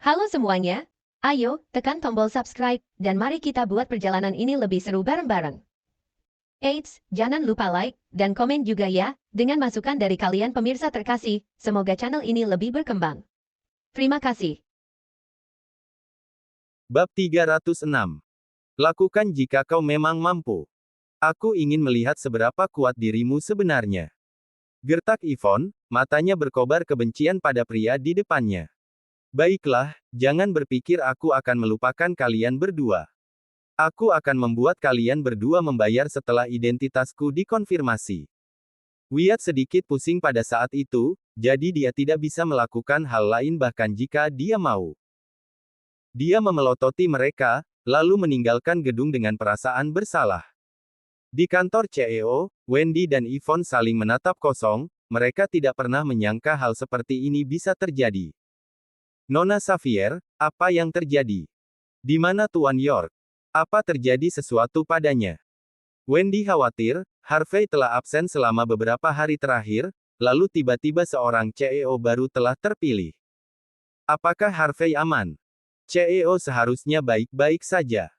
Halo semuanya, ayo tekan tombol subscribe dan mari kita buat perjalanan ini lebih seru bareng-bareng. Eits, jangan lupa like dan komen juga ya, dengan masukan dari kalian pemirsa terkasih, semoga channel ini lebih berkembang. Terima kasih. Bab 306. Lakukan jika kau memang mampu. Aku ingin melihat seberapa kuat dirimu sebenarnya. Gertak Yvonne, matanya berkobar kebencian pada pria di depannya. Baiklah, jangan berpikir aku akan melupakan kalian berdua. Aku akan membuat kalian berdua membayar setelah identitasku dikonfirmasi. Wyatt sedikit pusing pada saat itu, jadi dia tidak bisa melakukan hal lain bahkan jika dia mau. Dia memelototi mereka, lalu meninggalkan gedung dengan perasaan bersalah. Di kantor CEO, Wendy dan Yvonne saling menatap kosong, mereka tidak pernah menyangka hal seperti ini bisa terjadi. Nona Xavier, apa yang terjadi? Di mana Tuan York? Apa terjadi sesuatu padanya? Wendy khawatir, Harvey telah absen selama beberapa hari terakhir, lalu tiba-tiba seorang CEO baru telah terpilih. Apakah Harvey aman? CEO seharusnya baik-baik saja,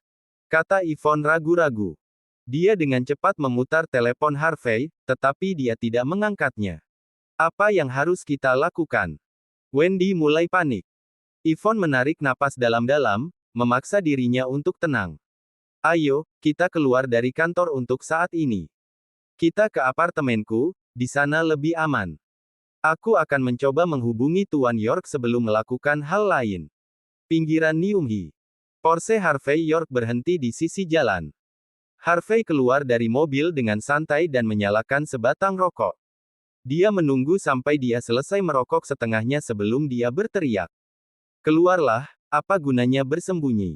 kata Yvonne ragu-ragu. Dia dengan cepat memutar telepon Harvey, tetapi dia tidak mengangkatnya. Apa yang harus kita lakukan? Wendy mulai panik. Yvonne menarik napas dalam-dalam, memaksa dirinya untuk tenang. Ayo, kita keluar dari kantor untuk saat ini. Kita ke apartemenku, di sana lebih aman. Aku akan mencoba menghubungi Tuan York sebelum melakukan hal lain. Pinggiran Nyumhi. Porsche Harvey York berhenti di sisi jalan. Harvey keluar dari mobil dengan santai dan menyalakan sebatang rokok. Dia menunggu sampai dia selesai merokok setengahnya sebelum dia berteriak. Keluarlah, apa gunanya bersembunyi?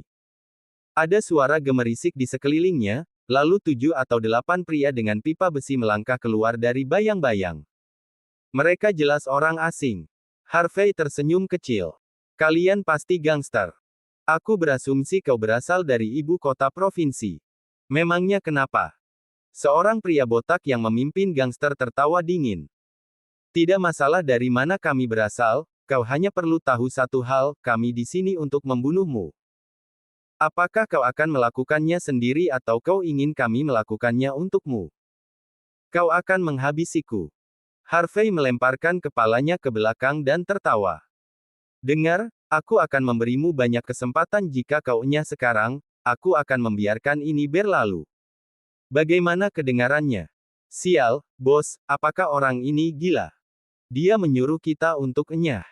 Ada suara gemerisik di sekelilingnya, lalu 7 atau 8 pria dengan pipa besi melangkah keluar dari bayang-bayang. Mereka jelas orang asing. Harvey tersenyum kecil. Kalian pasti gangster. Aku berasumsi kau berasal dari ibu kota provinsi. Memangnya kenapa? Seorang pria botak yang memimpin gangster tertawa dingin. Tidak masalah dari mana kami berasal, kau hanya perlu tahu satu hal, kami di sini untuk membunuhmu. Apakah kau akan melakukannya sendiri atau kau ingin kami melakukannya untukmu? Kau akan menghabisiku. Harvey melemparkan kepalanya ke belakang dan tertawa. Dengar, aku akan memberimu banyak kesempatan jika kau enyah sekarang, aku akan membiarkan ini berlalu. Bagaimana kedengarannya? Sial, bos, apakah orang ini gila? Dia menyuruh kita untuk enyah.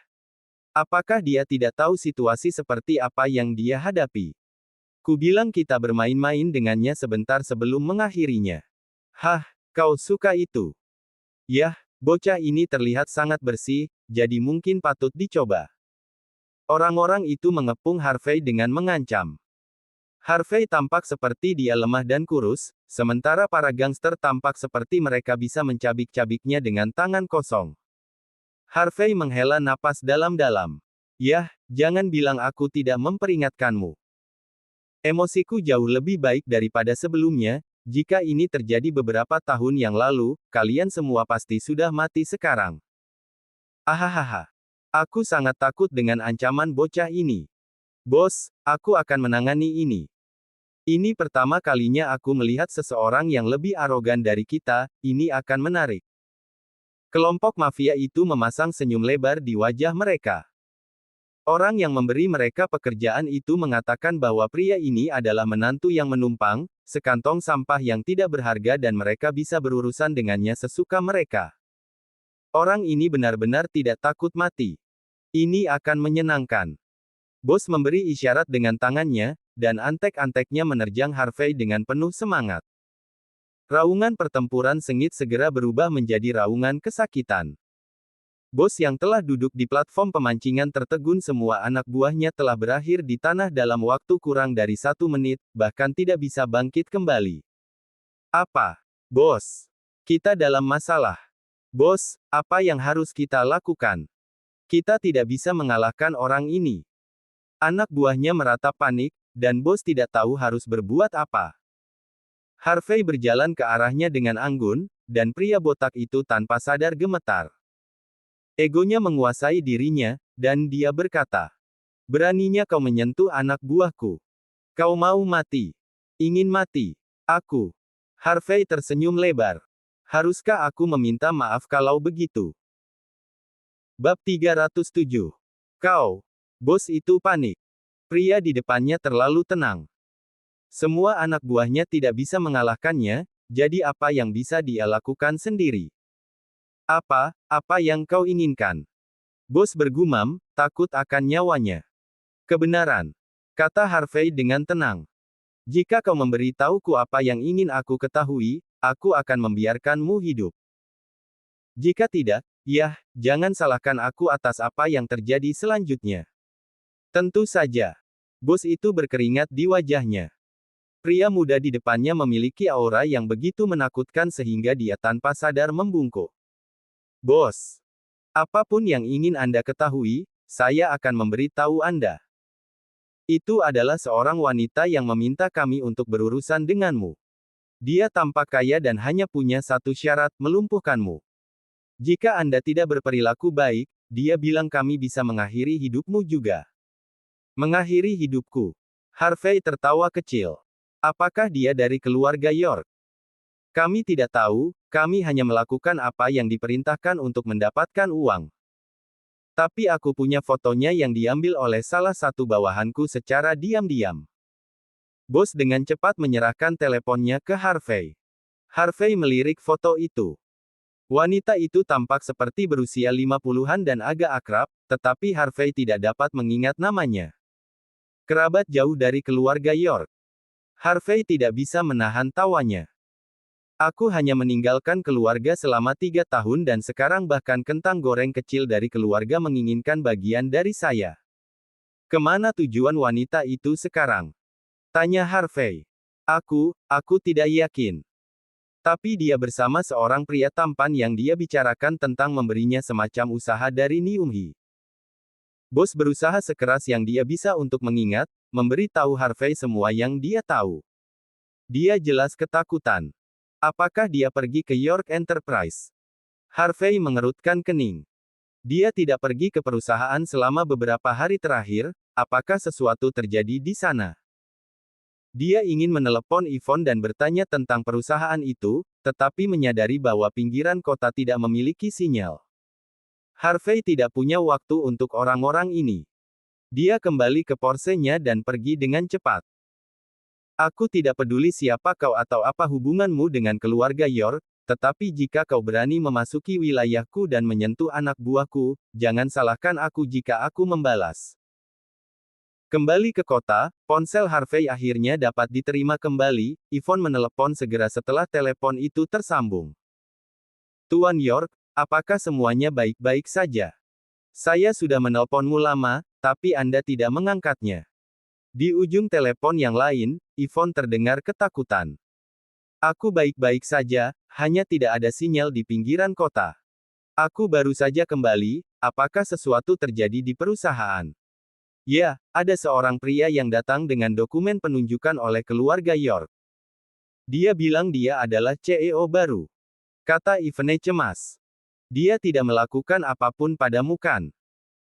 Apakah dia tidak tahu situasi seperti apa yang dia hadapi? Kubilang kita bermain-main dengannya sebentar sebelum mengakhirinya. Hah, kau suka itu? Yah, bocah ini terlihat sangat bersih, jadi mungkin patut dicoba. Orang-orang itu mengepung Harvey dengan mengancam. Harvey tampak seperti dia lemah dan kurus, sementara para gangster tampak seperti mereka bisa mencabik-cabiknya dengan tangan kosong. Harvey menghela napas dalam-dalam. Yah, jangan bilang aku tidak memperingatkanmu. Emosiku jauh lebih baik daripada sebelumnya, jika ini terjadi beberapa tahun yang lalu, kalian semua pasti sudah mati sekarang. Ahahaha. Aku sangat takut dengan ancaman bocah ini. Bos, aku akan menangani ini. Ini pertama kalinya aku melihat seseorang yang lebih arogan dari kita, ini akan menarik. Kelompok mafia itu memasang senyum lebar di wajah mereka. Orang yang memberi mereka pekerjaan itu mengatakan bahwa pria ini adalah menantu yang menumpang, sekantong sampah yang tidak berharga dan mereka bisa berurusan dengannya sesuka mereka. Orang ini benar-benar tidak takut mati. Ini akan menyenangkan. Bos memberi isyarat dengan tangannya, dan antek-anteknya menerjang Harvey dengan penuh semangat. Raungan pertempuran sengit segera berubah menjadi raungan kesakitan. Bos yang telah duduk di platform pemancingan tertegun semua anak buahnya telah berakhir di tanah dalam waktu kurang dari 1 menit, bahkan tidak bisa bangkit kembali. Apa? Bos? Kita dalam masalah. Bos, apa yang harus kita lakukan? Kita tidak bisa mengalahkan orang ini. Anak buahnya meratap panik, dan bos tidak tahu harus berbuat apa. Harvey berjalan ke arahnya dengan anggun, dan pria botak itu tanpa sadar gemetar. Egonya menguasai dirinya, dan dia berkata, Beraninya kau menyentuh anak buahku. Kau mau mati. Ingin mati. Aku. Harvey tersenyum lebar. Haruskah aku meminta maaf kalau begitu? Bab 307. Kau. Bos itu panik. Pria di depannya terlalu tenang. Semua anak buahnya tidak bisa mengalahkannya, jadi apa yang bisa dia lakukan sendiri? Apa yang kau inginkan? Bos bergumam, takut akan nyawanya. Kebenaran. Kata Harvey dengan tenang. Jika kau memberitahuku apa yang ingin aku ketahui, aku akan membiarkanmu hidup. Jika tidak, jangan salahkan aku atas apa yang terjadi selanjutnya. Tentu saja. Bos itu berkeringat di wajahnya. Pria muda di depannya memiliki aura yang begitu menakutkan sehingga dia tanpa sadar membungkuk. Bos. Apapun yang ingin Anda ketahui, saya akan memberitahu Anda. Itu adalah seorang wanita yang meminta kami untuk berurusan denganmu. Dia tampak kaya dan hanya punya satu syarat, melumpuhkanmu. Jika Anda tidak berperilaku baik, dia bilang kami bisa mengakhiri hidupmu juga. Mengakhiri hidupku. Harvey tertawa kecil. Apakah dia dari keluarga York? Kami tidak tahu, kami hanya melakukan apa yang diperintahkan untuk mendapatkan uang. Tapi aku punya fotonya yang diambil oleh salah satu bawahanku secara diam-diam. Bos dengan cepat menyerahkan teleponnya ke Harvey. Harvey melirik foto itu. Wanita itu tampak seperti berusia 50-an dan agak akrab, tetapi Harvey tidak dapat mengingat namanya. Kerabat jauh dari keluarga York. Harvey tidak bisa menahan tawanya. Aku hanya meninggalkan keluarga selama 3 tahun dan sekarang bahkan kentang goreng kecil dari keluarga menginginkan bagian dari saya. Kemana tujuan wanita itu sekarang? Tanya Harvey. Aku tidak yakin. Tapi dia bersama seorang pria tampan yang dia bicarakan tentang memberinya semacam usaha dari Niumhi. Bos berusaha sekeras yang dia bisa untuk mengingat, memberi tahu Harvey semua yang dia tahu. Dia jelas ketakutan. Apakah dia pergi ke York Enterprise? Harvey mengerutkan kening. Dia tidak pergi ke perusahaan selama beberapa hari terakhir, apakah sesuatu terjadi di sana? Dia ingin menelepon Yvonne dan bertanya tentang perusahaan itu, tetapi menyadari bahwa pinggiran kota tidak memiliki sinyal. Harvey tidak punya waktu untuk orang-orang ini. Dia kembali ke Porsche-nya dan pergi dengan cepat. Aku tidak peduli siapa kau atau apa hubunganmu dengan keluarga York, tetapi jika kau berani memasuki wilayahku dan menyentuh anak buahku, jangan salahkan aku jika aku membalas. Kembali ke kota, ponsel Harvey akhirnya dapat diterima kembali. Yvonne menelepon segera setelah telepon itu tersambung. Tuan York, apakah semuanya baik-baik saja? Saya sudah menelponmu lama, tapi Anda tidak mengangkatnya. Di ujung telepon yang lain, Yvonne terdengar ketakutan. Aku baik-baik saja, hanya tidak ada sinyal di pinggiran kota. Aku baru saja kembali, apakah sesuatu terjadi di perusahaan? Ya, ada seorang pria yang datang dengan dokumen penunjukan oleh keluarga York. Dia bilang dia adalah CEO baru. Kata Yvonne cemas. Dia tidak melakukan apapun padamu kan?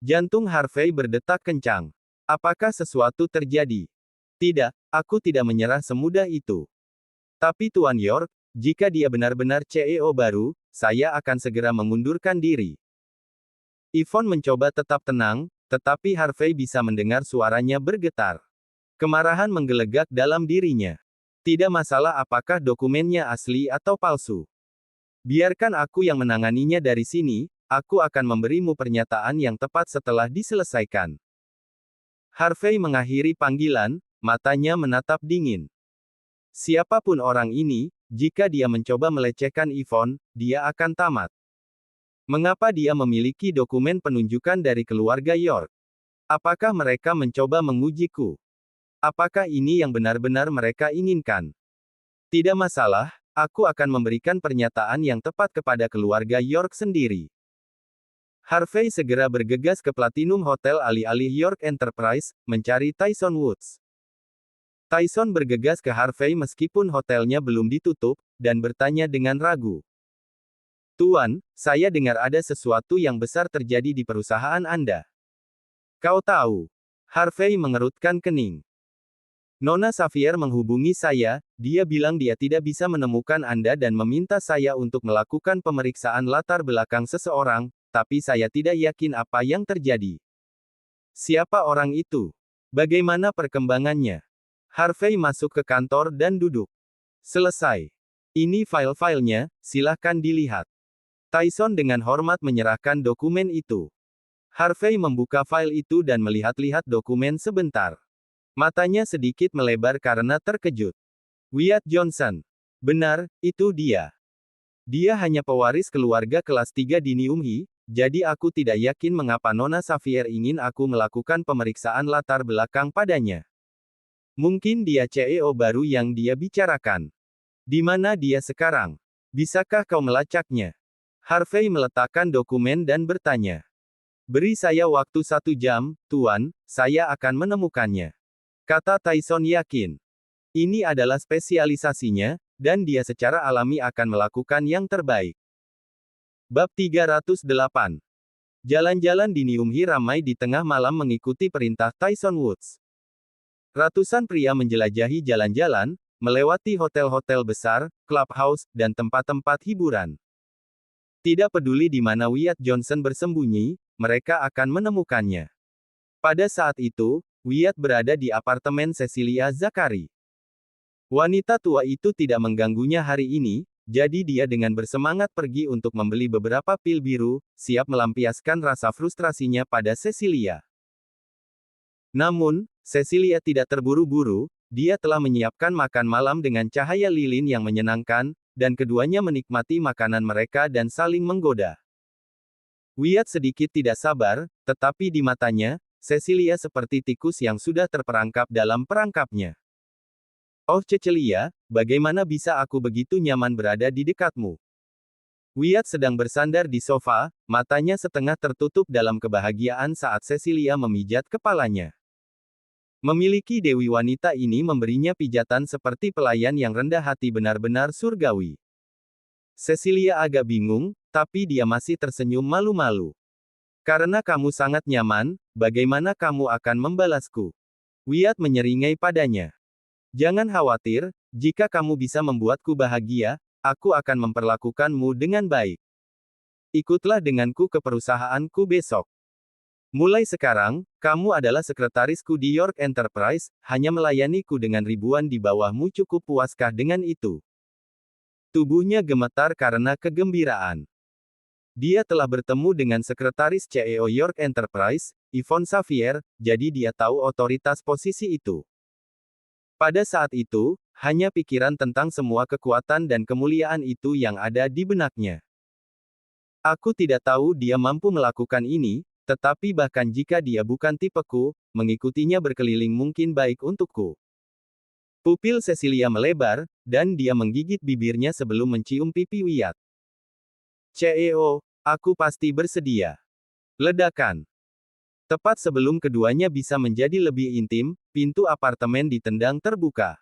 Jantung Harvey berdetak kencang. Apakah sesuatu terjadi? Tidak, aku tidak menyerah semudah itu. Tapi Tuan York, jika dia benar-benar CEO baru, saya akan segera mengundurkan diri. Yvonne mencoba tetap tenang, tetapi Harvey bisa mendengar suaranya bergetar. Kemarahan menggelegak dalam dirinya. Tidak masalah apakah dokumennya asli atau palsu. Biarkan aku yang menanganinya dari sini, aku akan memberimu pernyataan yang tepat setelah diselesaikan. Harvey mengakhiri panggilan, matanya menatap dingin. Siapapun orang ini, jika dia mencoba melecehkan Yvonne, dia akan tamat. Mengapa dia memiliki dokumen penunjukan dari keluarga York? Apakah mereka mencoba mengujiku? Apakah ini yang benar-benar mereka inginkan? Tidak masalah, aku akan memberikan pernyataan yang tepat kepada keluarga York sendiri. Harvey segera bergegas ke Platinum Hotel alih-alih York Enterprise, mencari Tyson Woods. Tyson bergegas ke Harvey meskipun hotelnya belum ditutup, dan bertanya dengan ragu. Tuan, saya dengar ada sesuatu yang besar terjadi di perusahaan Anda. Kau tahu? Harvey mengerutkan kening. Nona Xavier menghubungi saya, dia bilang dia tidak bisa menemukan Anda dan meminta saya untuk melakukan pemeriksaan latar belakang seseorang, tapi saya tidak yakin apa yang terjadi. Siapa orang itu? Bagaimana perkembangannya? Harvey masuk ke kantor dan duduk. Selesai. Ini file-filenya, silahkan dilihat. Tyson dengan hormat menyerahkan dokumen itu. Harvey membuka file itu dan melihat-lihat dokumen sebentar. Matanya sedikit melebar karena terkejut. Wyatt Johnson. Benar, itu dia. Dia hanya pewaris keluarga kelas 3 di Niumhi, jadi aku tidak yakin mengapa Nona Xavier ingin aku melakukan pemeriksaan latar belakang padanya. Mungkin dia CEO baru yang dia bicarakan. Di mana dia sekarang? Bisakah kau melacaknya? Harvey meletakkan dokumen dan bertanya. Beri saya waktu 1 jam, Tuan, saya akan menemukannya. Kata Tyson yakin. Ini adalah spesialisasinya, dan dia secara alami akan melakukan yang terbaik. Bab 308. Jalan-jalan di Niumhi ramai di tengah malam mengikuti perintah Tyson Woods. Ratusan pria menjelajahi jalan-jalan, melewati hotel-hotel besar, clubhouse, dan tempat-tempat hiburan. Tidak peduli di mana Wyatt Johnson bersembunyi, mereka akan menemukannya. Pada saat itu, Wyatt berada di apartemen Cecilia Zachary. Wanita tua itu tidak mengganggunya hari ini, jadi dia dengan bersemangat pergi untuk membeli beberapa pil biru, siap melampiaskan rasa frustrasinya pada Cecilia. Namun, Cecilia tidak terburu-buru, dia telah menyiapkan makan malam dengan cahaya lilin yang menyenangkan, dan keduanya menikmati makanan mereka dan saling menggoda. Wyatt sedikit tidak sabar, tetapi di matanya, Cecilia seperti tikus yang sudah terperangkap dalam perangkapnya. Oh Cecilia, bagaimana bisa aku begitu nyaman berada di dekatmu? Wyatt sedang bersandar di sofa, matanya setengah tertutup dalam kebahagiaan saat Cecilia memijat kepalanya. Memiliki dewi wanita ini memberinya pijatan seperti pelayan yang rendah hati benar-benar surgawi. Cecilia agak bingung, tapi dia masih tersenyum malu-malu. Karena kamu sangat nyaman, bagaimana kamu akan membalasku? Wyatt menyeringai padanya. Jangan khawatir, jika kamu bisa membuatku bahagia, aku akan memperlakukanmu dengan baik. Ikutlah denganku ke perusahaanku besok. Mulai sekarang, kamu adalah sekretarisku di York Enterprise, hanya melayaniku dengan ribuan di bawahmu. Cukup puaskah dengan itu? Tubuhnya gemetar karena kegembiraan. Dia telah bertemu dengan sekretaris CEO York Enterprise, Yvonne Xavier, jadi dia tahu otoritas posisi itu. Pada saat itu, hanya pikiran tentang semua kekuatan dan kemuliaan itu yang ada di benaknya. Aku tidak tahu dia mampu melakukan ini, tetapi bahkan jika dia bukan tipeku, mengikutinya berkeliling mungkin baik untukku. Pupil Cecilia melebar, dan dia menggigit bibirnya sebelum mencium pipi Wyatt. CEO, aku pasti bersedia. Ledakan. Tepat sebelum keduanya bisa menjadi lebih intim, pintu apartemen ditendang terbuka.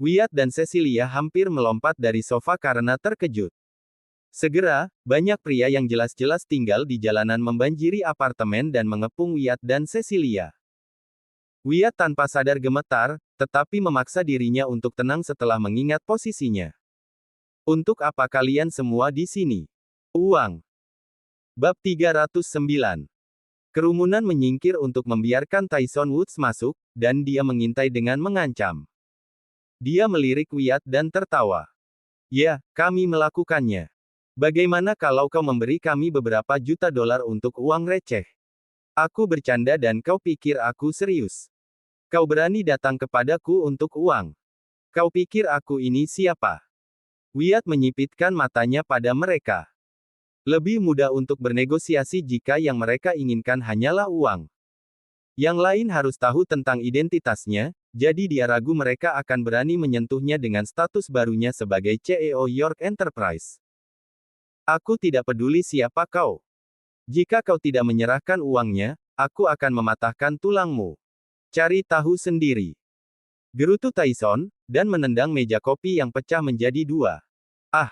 Wyatt dan Cecilia hampir melompat dari sofa karena terkejut. Segera, banyak pria yang jelas-jelas tinggal di jalanan membanjiri apartemen dan mengepung Wyatt dan Cecilia. Wyatt tanpa sadar gemetar, tetapi memaksa dirinya untuk tenang setelah mengingat posisinya. Untuk apa kalian semua di sini? Uang. Bab 309. Kerumunan menyingkir untuk membiarkan Tyson Woods masuk, dan dia mengintai dengan mengancam. Dia melirik Wyatt dan tertawa. Ya, kami melakukannya. Bagaimana kalau kau memberi kami beberapa juta dolar untuk uang receh? Aku bercanda dan kau pikir aku serius. Kau berani datang kepadaku untuk uang. Kau pikir aku ini siapa? Wyatt menyipitkan matanya pada mereka. Lebih mudah untuk bernegosiasi jika yang mereka inginkan hanyalah uang. Yang lain harus tahu tentang identitasnya, jadi dia ragu mereka akan berani menyentuhnya dengan status barunya sebagai CEO York Enterprise. Aku tidak peduli siapa kau. Jika kau tidak menyerahkan uangnya, aku akan mematahkan tulangmu. Cari tahu sendiri. Gerutu Tyson, dan menendang meja kopi yang pecah menjadi dua. Ah!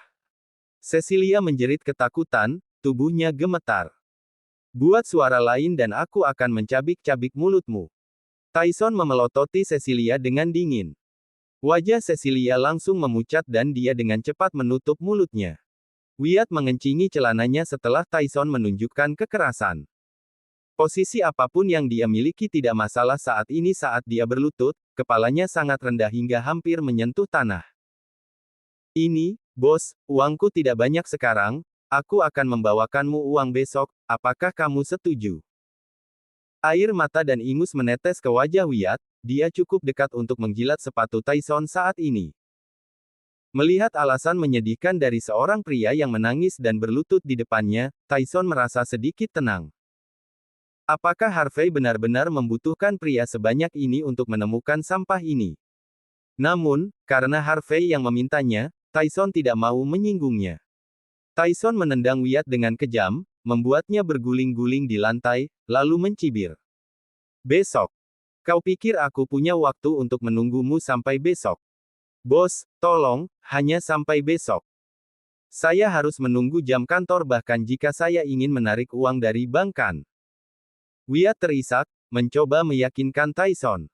Cecilia menjerit ketakutan, tubuhnya gemetar. Buat suara lain dan aku akan mencabik-cabik mulutmu. Tyson memelototi Cecilia dengan dingin. Wajah Cecilia langsung memucat dan dia dengan cepat menutup mulutnya. Wyatt mengencingi celananya setelah Tyson menunjukkan kekerasan. Posisi apapun yang dia miliki tidak masalah saat ini saat dia berlutut, kepalanya sangat rendah hingga hampir menyentuh tanah. Ini, bos, uangku tidak banyak sekarang, aku akan membawakanmu uang besok, apakah kamu setuju? Air mata dan ingus menetes ke wajah Wyatt, dia cukup dekat untuk menjilat sepatu Tyson saat ini. Melihat alasan menyedihkan dari seorang pria yang menangis dan berlutut di depannya, Tyson merasa sedikit tenang. Apakah Harvey benar-benar membutuhkan pria sebanyak ini untuk menemukan sampah ini? Namun, karena Harvey yang memintanya, Tyson tidak mau menyinggungnya. Tyson menendang Wyatt dengan kejam, membuatnya berguling-guling di lantai, lalu mencibir. Besok. Kau pikir aku punya waktu untuk menunggumu sampai besok? Bos, tolong, hanya sampai besok. Saya harus menunggu jam kantor bahkan jika saya ingin menarik uang dari bank kan. Wyatt terisak, mencoba meyakinkan Tyson.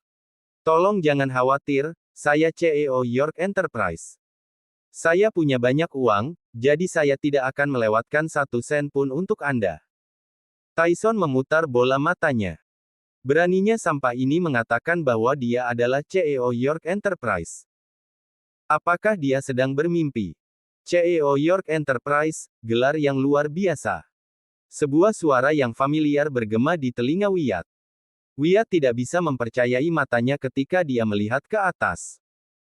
Tolong jangan khawatir, saya CEO York Enterprise. Saya punya banyak uang, jadi saya tidak akan melewatkan 1 sen pun untuk Anda. Tyson memutar bola matanya. Beraninya sampah ini mengatakan bahwa dia adalah CEO York Enterprise. Apakah dia sedang bermimpi? CEO York Enterprise, gelar yang luar biasa. Sebuah suara yang familiar bergema di telinga Wyatt. Wyatt tidak bisa mempercayai matanya ketika dia melihat ke atas.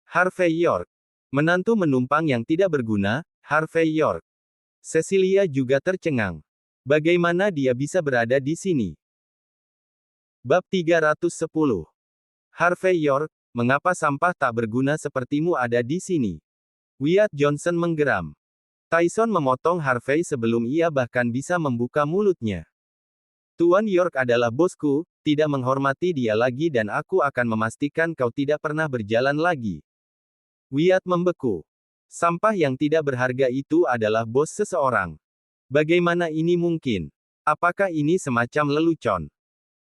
Harvey York. Menantu menumpang yang tidak berguna, Harvey York. Cecilia juga tercengang. Bagaimana dia bisa berada di sini? Bab 310. Harvey York, mengapa sampah tak berguna sepertimu ada di sini? Wyatt Johnson menggeram. Tyson memotong Harvey sebelum ia bahkan bisa membuka mulutnya. Tuan York adalah bosku, tidak menghormati dia lagi dan aku akan memastikan kau tidak pernah berjalan lagi. Wyatt membeku. Sampah yang tidak berharga itu adalah bos seseorang. Bagaimana ini mungkin? Apakah ini semacam lelucon?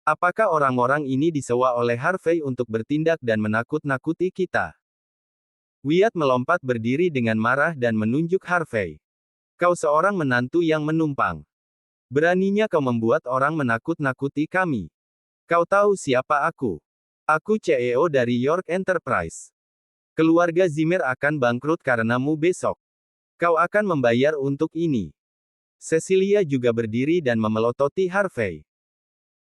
Apakah orang-orang ini disewa oleh Harvey untuk bertindak dan menakut-nakuti kita? Wyatt melompat berdiri dengan marah dan menunjuk Harvey. Kau seorang menantu yang menumpang. Beraninya kau membuat orang menakut-nakuti kami. Kau tahu siapa aku? Aku CEO dari York Enterprise. Keluarga Zimmer akan bangkrut karenamu besok. Kau akan membayar untuk ini. Cecilia juga berdiri dan memelototi Harvey.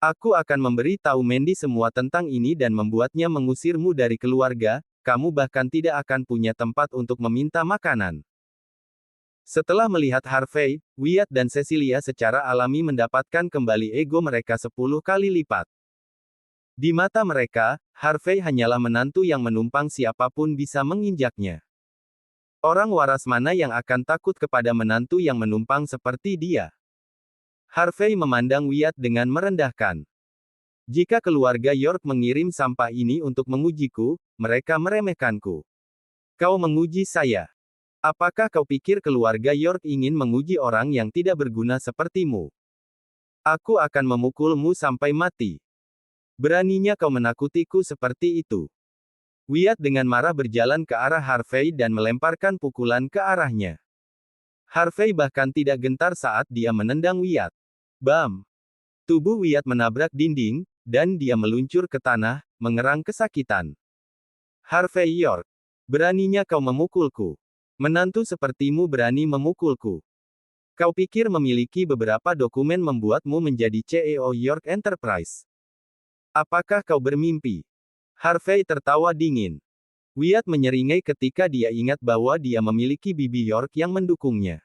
Aku akan memberi tahu Mandy semua tentang ini dan membuatnya mengusirmu dari keluarga, kamu bahkan tidak akan punya tempat untuk meminta makanan. Setelah melihat Harvey, Wyatt dan Cecilia secara alami mendapatkan kembali ego mereka 10 kali lipat. Di mata mereka, Harvey hanyalah menantu yang menumpang siapapun bisa menginjaknya. Orang waras mana yang akan takut kepada menantu yang menumpang seperti dia? Harvey memandang Wyatt dengan merendahkan. Jika keluarga York mengirim sampah ini untuk mengujiku, mereka meremehkanku. Kau menguji saya. Apakah kau pikir keluarga York ingin menguji orang yang tidak berguna sepertimu? Aku akan memukulmu sampai mati. Beraninya kau menakutiku seperti itu. Wyatt dengan marah berjalan ke arah Harvey dan melemparkan pukulan ke arahnya. Harvey bahkan tidak gentar saat dia menendang Wyatt. Bam! Tubuh Wyatt menabrak dinding, dan dia meluncur ke tanah, mengerang kesakitan. Harvey York. Beraninya kau memukulku. Menantu sepertimu berani memukulku. Kau pikir memiliki beberapa dokumen membuatmu menjadi CEO York Enterprise? Apakah kau bermimpi? Harvey tertawa dingin. Wyatt menyeringai ketika dia ingat bahwa dia memiliki bibi York yang mendukungnya.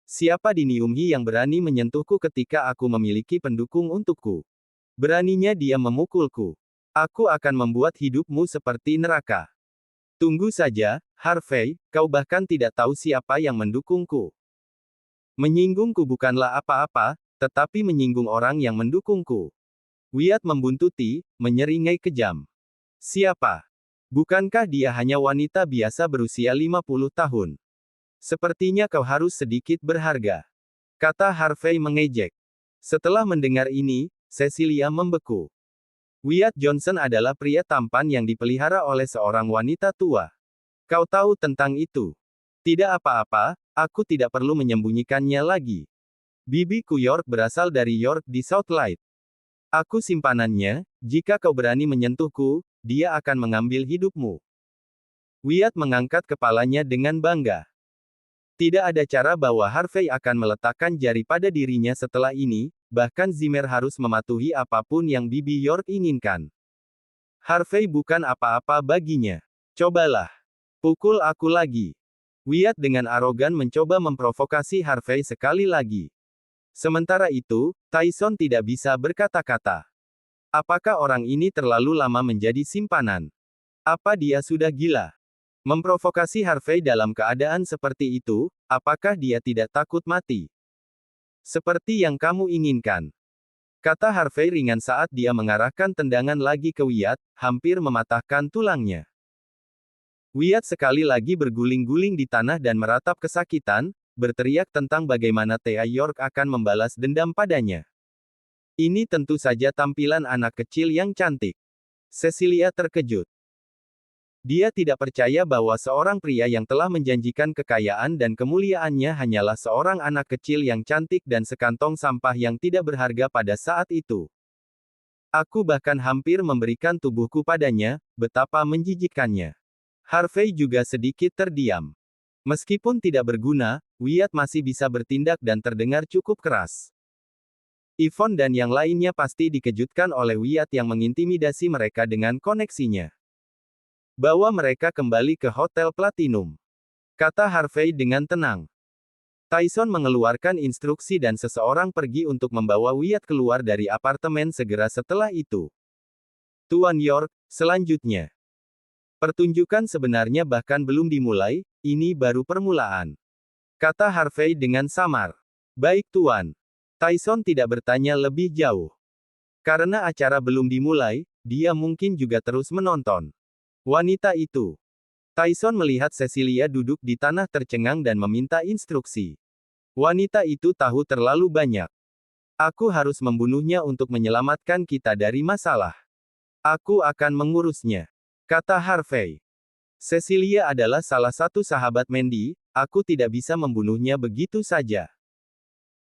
Siapa di Niumhi yang berani menyentuhku ketika aku memiliki pendukung untukku? Beraninya dia memukulku. Aku akan membuat hidupmu seperti neraka. Tunggu saja, Harvey, kau bahkan tidak tahu siapa yang mendukungku. Menyinggungku bukanlah apa-apa, tetapi menyinggung orang yang mendukungku. Wyatt membuntuti, menyeringai kejam. Siapa? Bukankah dia hanya wanita biasa berusia 50 tahun? Sepertinya kau harus sedikit berharga. Kata Harvey mengejek. Setelah mendengar ini, Cecilia membeku. Wyatt Johnson adalah pria tampan yang dipelihara oleh seorang wanita tua. Kau tahu tentang itu? Tidak apa-apa, aku tidak perlu menyembunyikannya lagi. Bibiku York berasal dari York di Southlight. Aku simpanannya, jika kau berani menyentuhku, dia akan mengambil hidupmu. Wyatt mengangkat kepalanya dengan bangga. Tidak ada cara bahwa Harvey akan meletakkan jari pada dirinya setelah ini, bahkan Zimmer harus mematuhi apapun yang Bibi York inginkan. Harvey bukan apa-apa baginya. Cobalah. Pukul aku lagi. Wyatt dengan arogan mencoba memprovokasi Harvey sekali lagi. Sementara itu, Tyson tidak bisa berkata-kata. Apakah orang ini terlalu lama menjadi simpanan? Apa dia sudah gila? Memprovokasi Harvey dalam keadaan seperti itu, apakah dia tidak takut mati? Seperti yang kamu inginkan. Kata Harvey ringan saat dia mengarahkan tendangan lagi ke Wyatt, hampir mematahkan tulangnya. Wyatt sekali lagi berguling-guling di tanah dan meratap kesakitan, berteriak tentang bagaimana Thea York akan membalas dendam padanya. Ini tentu saja tampilan anak kecil yang cantik. Cecilia terkejut. Dia tidak percaya bahwa seorang pria yang telah menjanjikan kekayaan dan kemuliaannya hanyalah seorang anak kecil yang cantik dan sekantong sampah yang tidak berharga pada saat itu. Aku bahkan hampir memberikan tubuhku padanya, betapa menjijikkannya. Harvey juga sedikit terdiam. Meskipun tidak berguna, Wyatt masih bisa bertindak dan terdengar cukup keras. Yvonne dan yang lainnya pasti dikejutkan oleh Wyatt yang mengintimidasi mereka dengan koneksinya. Bawa mereka kembali ke Hotel Platinum. Kata Harvey dengan tenang. Tyson mengeluarkan instruksi dan seseorang pergi untuk membawa Wyatt keluar dari apartemen segera setelah itu. Tuan York, selanjutnya. Pertunjukan sebenarnya bahkan belum dimulai, ini baru permulaan. Kata Harvey dengan samar. Baik Tuan. Tyson tidak bertanya lebih jauh. Karena acara belum dimulai, dia mungkin juga terus menonton. Wanita itu. Tyson melihat Cecilia duduk di tanah tercengang dan meminta instruksi. Wanita itu tahu terlalu banyak. Aku harus membunuhnya untuk menyelamatkan kita dari masalah. Aku akan mengurusnya. Kata Harvey. Cecilia adalah salah satu sahabat Mandy, aku tidak bisa membunuhnya begitu saja.